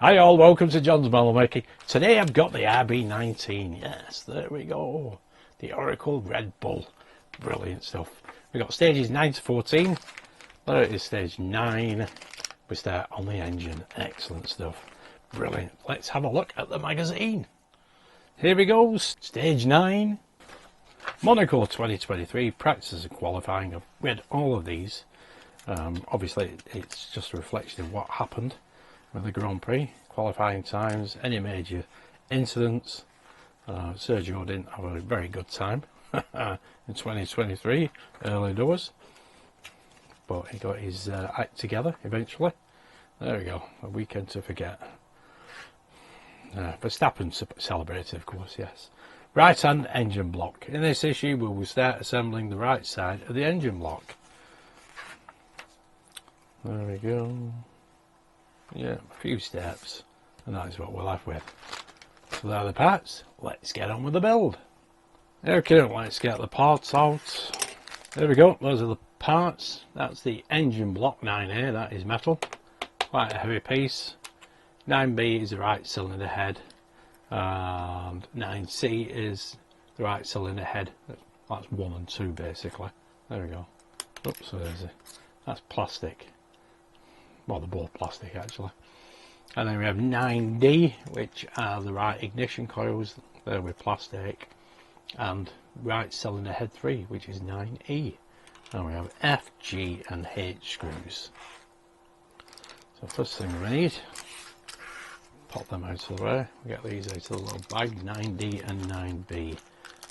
Hi all, welcome to John's Model Making. Today I've got the RB19. Yes, there we go. The Oracle Red Bull. Brilliant stuff. We've got stages 9 to 14. There it is, stage 9. We start on the engine. Excellent stuff. Brilliant. Let's have a look at the magazine. Here we go. Stage 9. Monaco 2023. Practices and qualifying. I've read all of these. Obviously it's just a reflection of what happened with the Grand Prix, qualifying times, any major incidents. Sergio didn't have a very good time in 2023, early doors, but he got his act together eventually. There we go, a weekend to forget. Verstappen celebrated, of course, yes. Right hand engine block. In this issue we will start assembling the right side of the engine block. There we go. Yeah, a few steps, and that is what we're left with. So there are the parts. Let's get on with the build. Okay, let's get the parts out. There we go, those are the parts. That's the engine block 9A, that is metal. Quite a heavy piece. 9B is the right cylinder head, and 9C is the right cylinder head. That's 1 and 2 basically. There we go. Oops, so that's plastic. Well, they're both plastic actually. And then we have 9D, which are the right ignition coils. They're with plastic. And right cylinder head 3, which is 9E. And we have F, G and H screws. So first thing we need, pop them out of the way. We get these out of the little bag, 9D and 9B.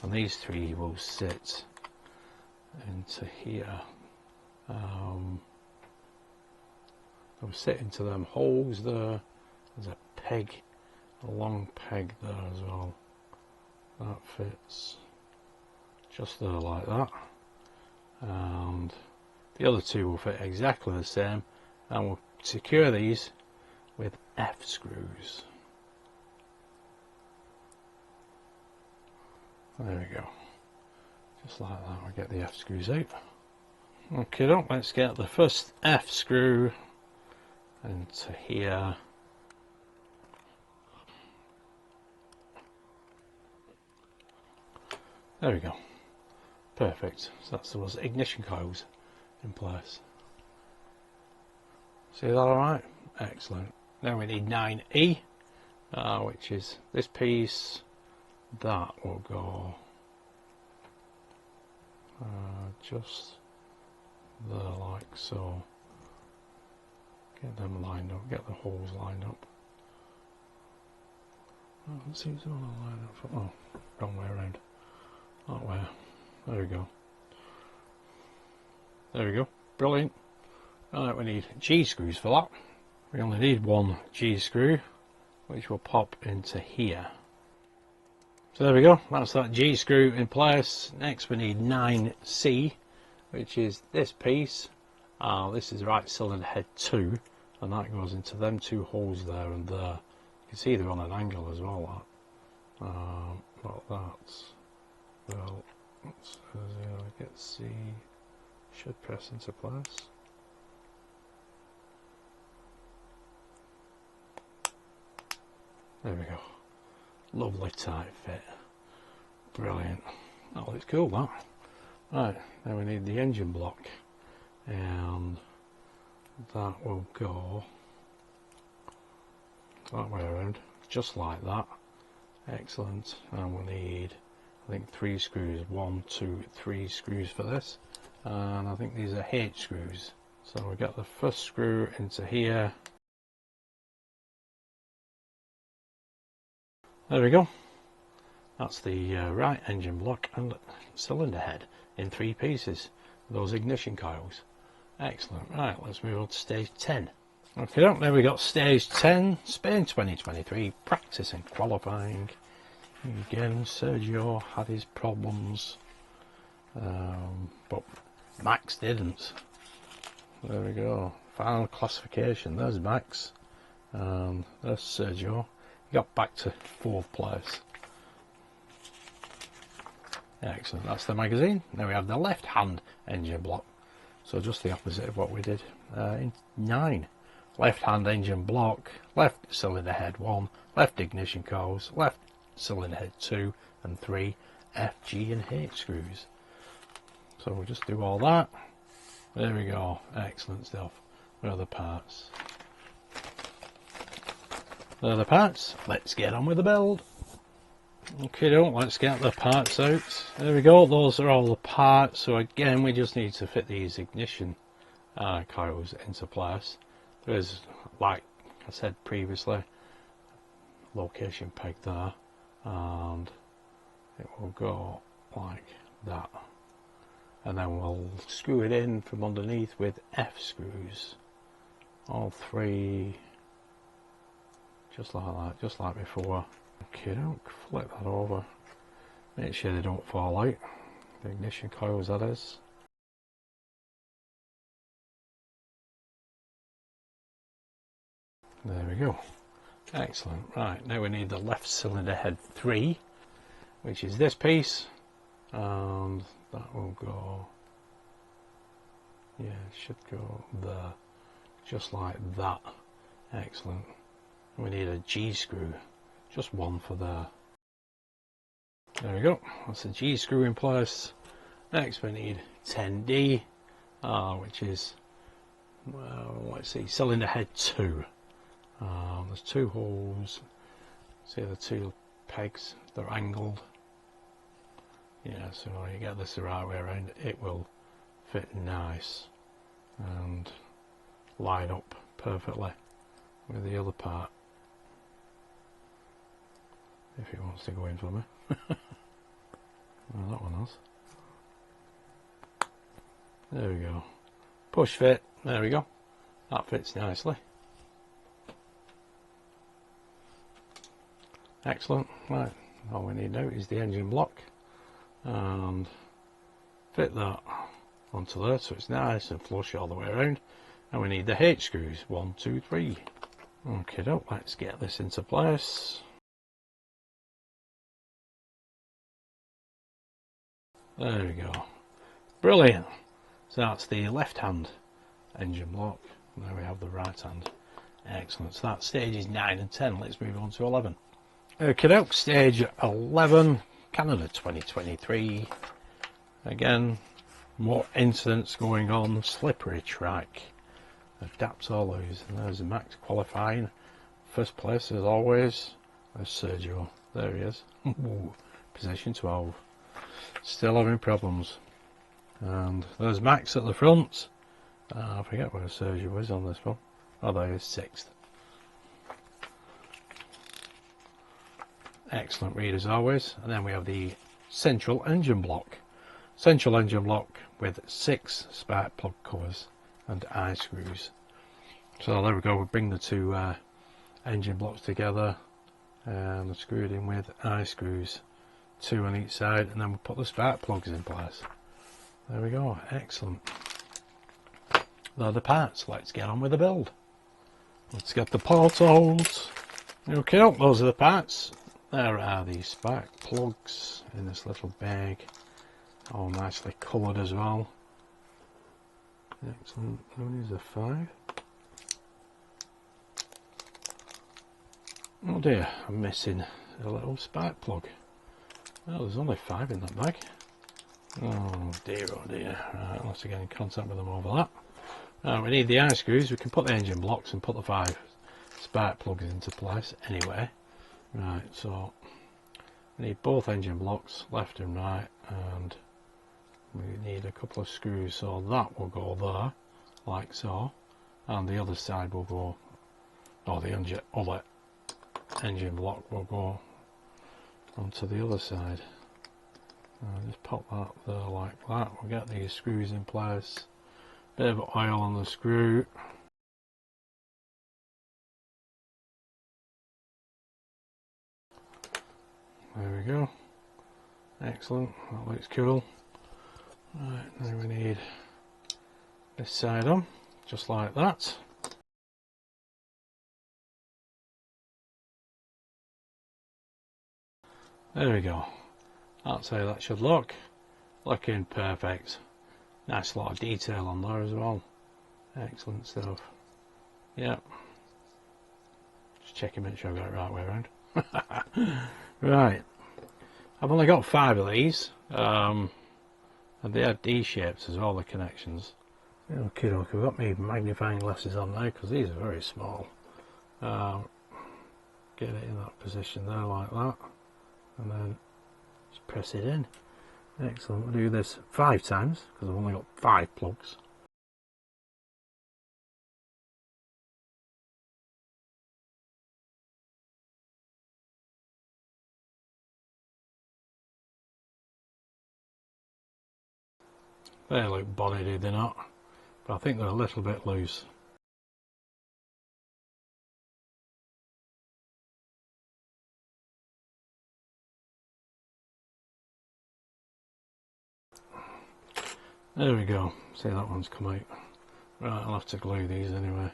And these three will sit into here. They'll sit into them holes there. There's a peg, a long peg there as well. That fits just there like that. And the other two will fit exactly the same. And we'll secure these with F screws. There we go. Just like that, we'll get the F screws out. Okay, let's get the first F screw into here. There we go. Perfect. So that's those ignition coils in place. See that alright? Excellent. Now we need 9E, which is this piece. That will go just there like so. Get them lined up, get the holes lined up. Oh, it seems to want to line up for, oh, wrong way around. That way. There we go. There we go. Brilliant. Right, we need G screws for that. We only need one G screw, which will pop into here. So there we go. That's that G screw in place. Next we need 9C, which is this piece. This is right cylinder head 2, and that goes into them two holes there and there. You can see they're on an angle as well. But that's, well, I get C, should press into place. There we go. Lovely tight fit. Brilliant. That looks cool, that. Right, now we need the engine block. And that will go that way around, just like that. Excellent. And we'll need, I think, 3 screws. 1, 2, 3 screws for this. And I think these are H screws. So we get the first screw into here. There we go. That's the right engine block and cylinder head in 3 pieces. Those ignition coils. Excellent. Right, let's move on to stage 10. Okay, now we got stage 10, Spain 2023, practice and qualifying. Again, Sergio had his problems, but Max didn't. There we go. Final classification. There's Max, and there's Sergio. He got back to 4th place. Excellent. That's the magazine. Now we have the left-hand engine block. So just the opposite of what we did in 9. left hand engine block, left cylinder head 1, left ignition coils, left cylinder head 2 and 3, F, G and H screws. So we'll just do all that. There we go, excellent stuff. Where are the parts? There are the parts, let's get on with the build. Okay, let's get the parts out. There we go, those are all the parts. So again, we just need to fit these ignition coils into place. There's, like I said previously, location peg there, and it will go like that, and then we'll screw it in from underneath with F screws, all three, just like that, just like before. Okay, don't flip that over, make sure they don't fall out, the ignition coils that is. There we go, excellent. Right, now we need the left cylinder head 3, which is this piece, and that will go, yeah, it should go there, just like that. Excellent. We need a G screw, just one for there. There we go, that's a G screw in place. Next we need 10D, which is, well, let's see, cylinder head 2. There's 2 holes, see the 2 pegs, they're angled. Yeah, so you get this the right way around, it will fit nice and line up perfectly with the other part, if it wants to go in for me. Well, that one has. There we go, push fit, there we go, that fits nicely. Excellent. Right, all we need now is the engine block, and fit that onto there so it's nice and flush all the way around. And we need the H screws, 1, 2, 3. Okay, let's get this into place. There we go, brilliant. So that's the left hand engine block, now we have the right hand. Excellent, so that stage is 9 and 10, let's move on to 11. Okay, stage 11, Canada 2023. Again, more incidents going on, slippery track. Adapt all those, and there's Max qualifying. First place as always, there's Sergio, there he is. Ooh, position 12. Still having problems. And there's Max at the front. I forget where Sergio is on this one. Oh, there he is, 6th. Excellent read as always. And then we have the central engine block. Central engine block with 6 spark plug covers and eye screws. So there we go, we bring the 2 engine blocks together and screwed in with eye screws, 2 on each side, and then we put the spark plugs in place. There we go, excellent. They're the parts, let's get on with the build. Let's get the parts out. Okay, those are the parts. There are the spark plugs in this little bag, all nicely coloured as well. Excellent, only is a 5. Oh dear, I'm missing a little spark plug. Oh, there's only 5 in that bag. Oh dear, right, let's get in contact with them over that. We need the eye screws, we can put the engine blocks and put the 5 spark plugs into place anyway. Right, so we need both engine blocks, left and right, and we need a couple of screws, so that will go there, like so, and the other side will go, or the other engine block will go onto the other side. Just pop that there like that, we'll get these screws in place, bit of oil on the screw. There we go, excellent, that looks cool. Right, now we need this side on, just like that. There we go, that's how that should look, looking perfect. Nice lot of detail on there as well, excellent stuff. Yeah. Just checking, make sure I got it right way around. Right. I've only got 5 of these. And they have D shapes as well, the connections. Okay, look, I've got my magnifying glasses on now because these are very small. Get it in that position there like that, and then just press it in. Excellent. We'll do this 5 times because I've only got 5 plugs. They look bonneted, they're not, but I think they're a little bit loose. There we go. See, that one's come out. Right, I'll have to glue these anyway.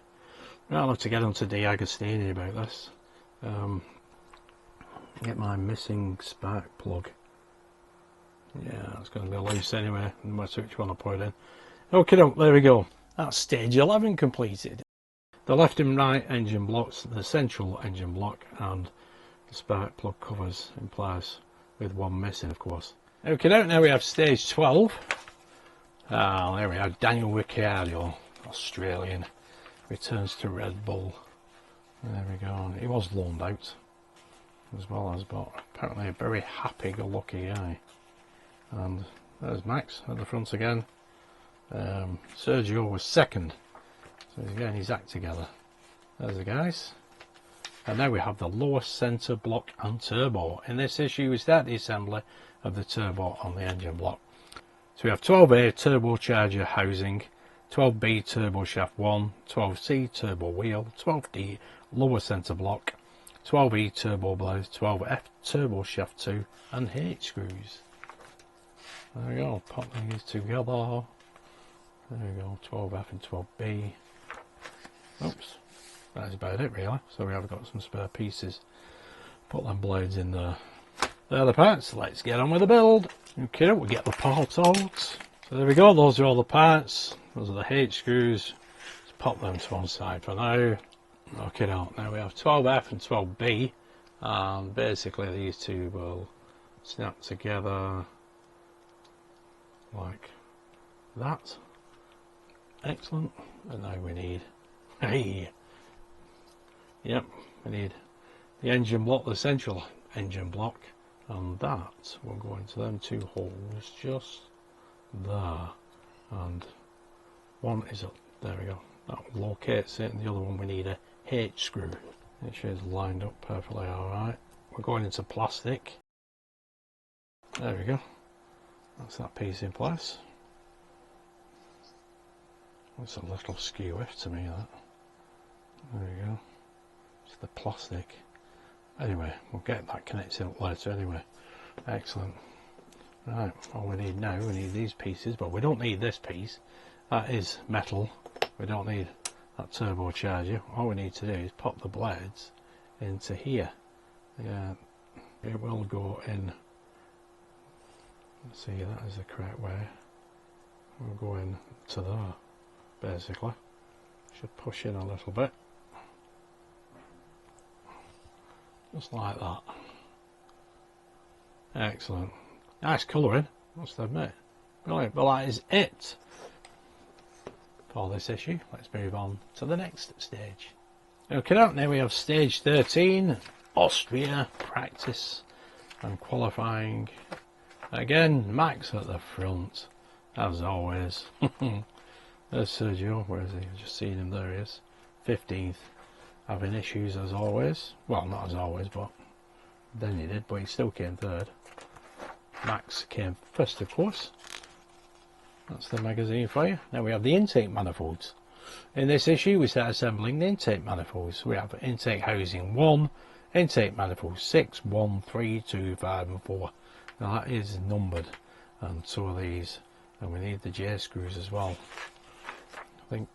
Right, I'll have to get onto the Agostini about this. Get my missing spark plug. Yeah, it's going to be loose anyway, no matter which one I put in. Okay, there we go. That's stage 11 completed. The left and right engine blocks, the central engine block, and the spark plug covers in place, with one missing, of course. Okay, now we have stage 12. There we are. Daniel Ricciardo, Australian, returns to Red Bull. There we go. He was loaned out as well as, but apparently a very happy-go-lucky guy. And there's Max at the front again. Sergio was second, so he's getting his act together. There's the guys. And now we have the lower centre block and turbo. In this issue we start the assembly of the turbo on the engine block. So we have 12A turbocharger housing, 12B turbo shaft 1, 12C turbo wheel, 12D lower centre block, 12E turbo blades, 12F turbo shaft 2 and H screws. There we go, pop these together. There we go, 12F and 12B. Oops, that's about it really. So we have got some spare pieces. Put them blades in there. They're the parts. Let's get on with the build. Okay, we'll get the parts out. So there we go, those are all the parts. Those are the H screws. Let's pop them to one side for now. Okay, now we have 12F and 12B. And basically these two will snap together like that. Excellent. And now we need, yep, we need the engine block, the central engine block, and that will go into them 2 holes just there. And one is up, there we go, that locates it, and the other one we need a H screw. It should is lined up perfectly alright. We're going into plastic. There we go. That's that piece in place. It's a little skew-iff to me, that. There we go. It's the plastic. Anyway, we'll get that connected up later anyway. Excellent. Right, all we need now, we need these pieces, but we don't need this piece. That is metal. We don't need that turbocharger. All we need to do is pop the blades into here. Yeah, it will go in. Let's see, that is the correct way. We'll go in to there, basically. Should push in a little bit. Just like that. Excellent. Nice colouring, must admit. Brilliant. Well, that is it for this issue. Let's move on to the next stage. Okay, now we have stage 13, Austria practice and qualifying. Again, Max at the front, as always. There's Sergio, where is he? I've just seen him, there he is. 15th, having issues as always. Well, not as always, but then he did, but he still came third. Max came first, of course. That's the magazine for you. Now we have the intake manifolds. In this issue, we start assembling the intake manifolds. We have intake housing 1, intake manifold 6, 1, 3, 2, 5 and 4. Now that is numbered, and so are these. And we need the J screws as well. I think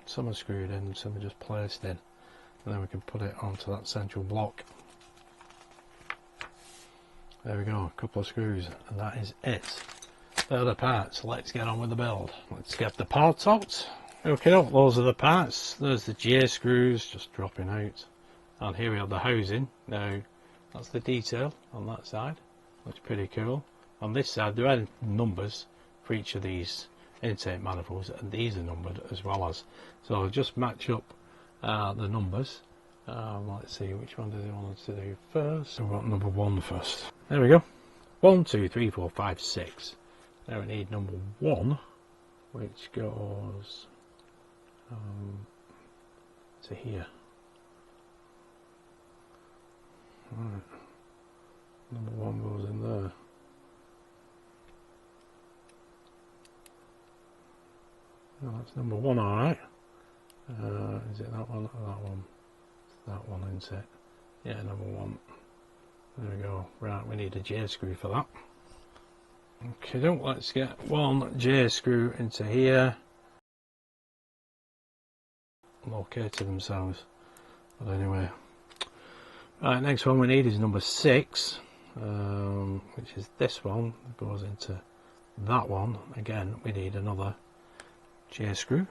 some are screwed in, some are just placed in. And then we can put it onto that central block. There we go, a couple of screws, and that is it. They're the parts. Let's get on with the build. Let's get the parts out. Okay, those are the parts. There's the J screws just dropping out. And here we have the housing. Now, that's the detail on that side. Looks pretty cool. On this side, there are numbers for each of these intake manifolds, and these are numbered as well as. So I'll just match up the numbers. Let's see, which one do they want us to do first? So we want number 1 first. There we go. 1, 2, 3, 4, 5, 6. Now we need number 1, which goes to here. Right. Number 1 goes in there. Oh, that's number 1, alright. Is it that one or that one? It's that one, isn't it? Yeah, number 1. There we go. Right, we need a J screw for that. Okay, let's get 1 J screw into here. Located themselves. But anyway. Right, next one we need is number 6, which is this one. It goes into that one. Again, we need another J screw.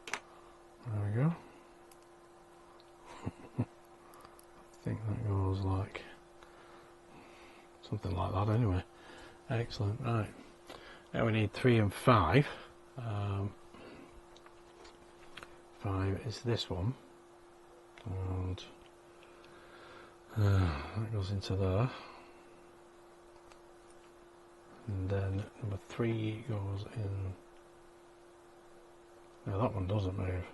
There we go. I think that goes like something like that anyway. Excellent. Right, now we need 3 and 5. 5 is this one, and that goes into there, and then number 3 goes in. No, that one doesn't move.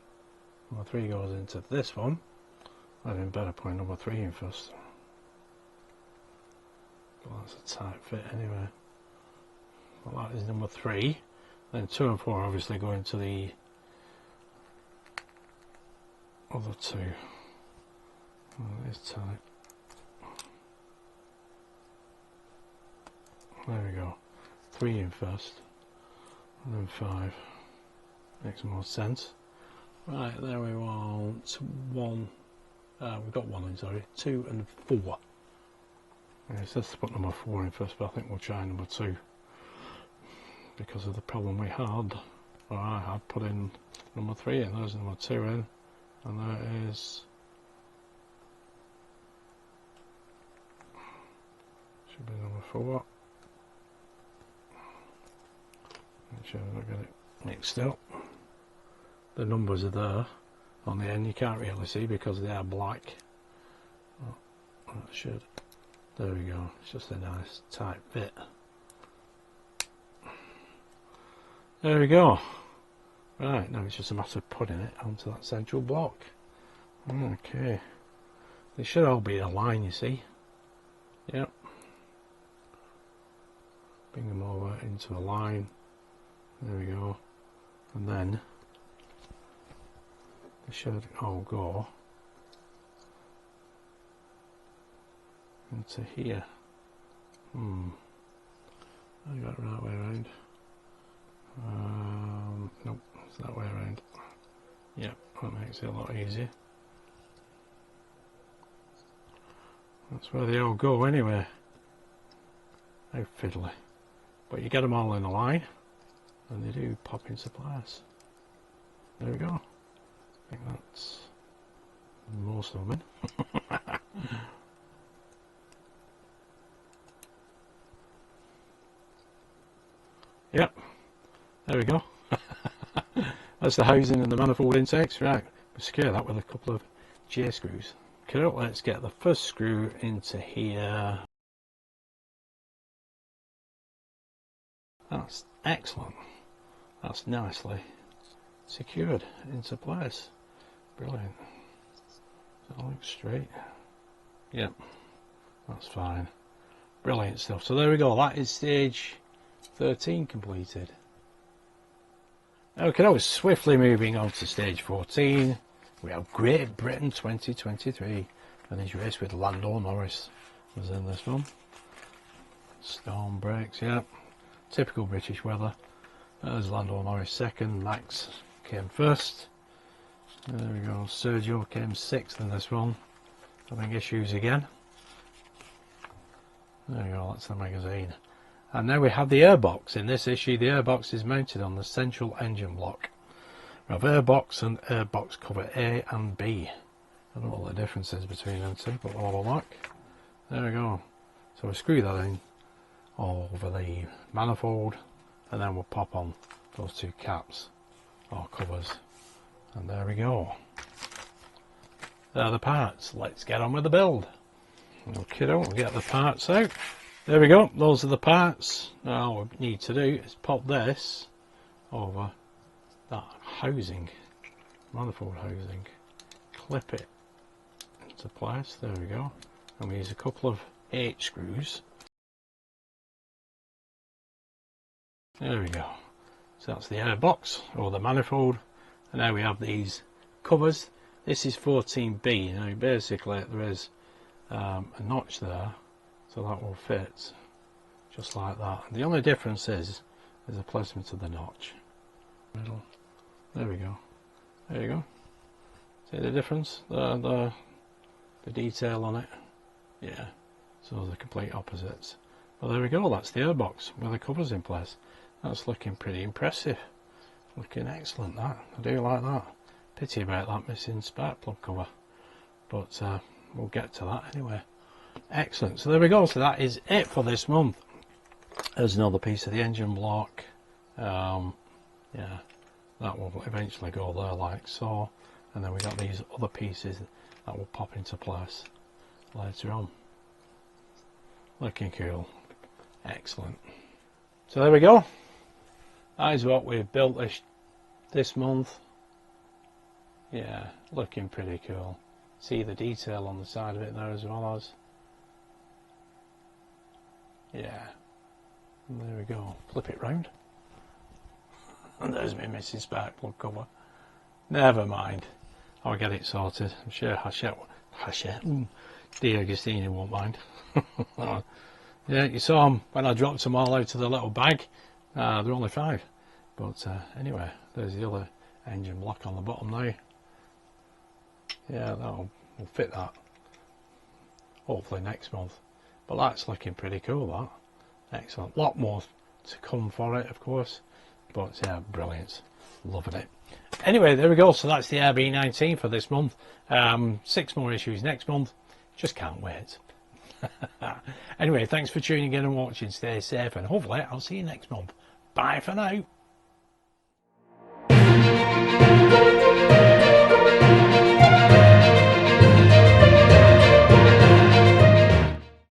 Number 3 goes into this one. I'd been better putting number 3 in first. But that's a tight fit anyway. Well, that is number 3. Then 2 and 4 obviously go into the other 2. Oh, it is tight. There we go. 3 in first, and then 5. Makes more sense. Right, there we want 1. We've got 1 in, sorry. 2 and 4. Yeah, it says to put number 4 in first, but I think we'll try number 2 because of the problem we had. Or I had put in number 3 in. There's number 2 in, and there is. Should be number 4. Make sure I don't get it mixed up. The numbers are there on the end. You can't really see because they are black. Oh, that should. There we go. It's just a nice tight fit. There we go. Right, now it's just a matter of putting it onto that central block. Okay. They should all be in a line, you see. Yep. Bring them over into a line. There we go. And then they should all go into here. I got it right way around. Nope, it's that way around. Yep, that makes it a lot easier. That's where they all go anyway. How fiddly. But you get them all in a line, and they do pop into place. There we go. I think that's most of them in. Yep, there we go. That's the housing and the manifold intakes. Right, we'll secure that with a couple of J screws. Okay, let's get the first screw into here. That's excellent. That's nicely secured into place. Brilliant. Does that look straight? Yep, that's fine. Brilliant stuff. So there we go. That is stage 13 completed. Okay, now we're swiftly moving on to stage 14. We have Great Britain 2023, and his race with Lando Norris was in this one. Storm breaks, yeah. Typical British weather. There's Lando Norris second, Max came first. There we go, Sergio came 6th in this one. Having issues again. There we go, that's the magazine. And now we have the airbox. In this issue, the airbox is mounted on the central engine block. We have airbox and airbox cover A and B. I don't know what the difference is between them two, but we'll have a look. There we go. So we screw that in over the manifold, and then we'll pop on those two caps or covers. And there we go. There are the parts. Let's get on with the build. Okay, we'll get the parts out. There we go. Those are the parts. Now all we need to do is pop this over that housing, manifold housing. Clip it into place. There we go. And we use a couple of H screws. There we go. So that's the airbox or the manifold. And now we have these covers. This is 14B. Now basically there is a notch there, so that will fit just like that. And the only difference is the placement of the notch. Middle. There we go. There you go. See the difference? The detail on it. Yeah. So the complete opposites. Well, there we go. That's the airbox with the covers in place. That's looking pretty impressive. Looking excellent, that. I do like that. Pity about that missing spark plug cover. But we'll get to that anyway. Excellent. So there we go. So that is it for this month. There's another piece of the engine block. Yeah, that will eventually go there like so. And then we got these other pieces that will pop into place later on. Looking cool. Excellent. So there we go. That is what we've built this month. Yeah, looking pretty cool. See the detail on the side of it there as well as. Yeah. And there we go. Flip it round. And there's my missing spark plug cover. Never mind. I'll get it sorted. I'm sure the Agostini won't mind. Yeah, you saw them when I dropped them all out of the little bag. They're only 5. But anyway, there's the other engine block on the bottom now. Yeah, we'll fit that hopefully next month. But that's looking pretty cool, that. Excellent. Lot more to come for it, of course. But yeah, brilliant. Loving it. Anyway, there we go. So that's the RB19 for this month. 6 more issues next month. Just can't wait. Anyway, thanks for tuning in and watching. Stay safe, and hopefully I'll see you next month. Bye for now.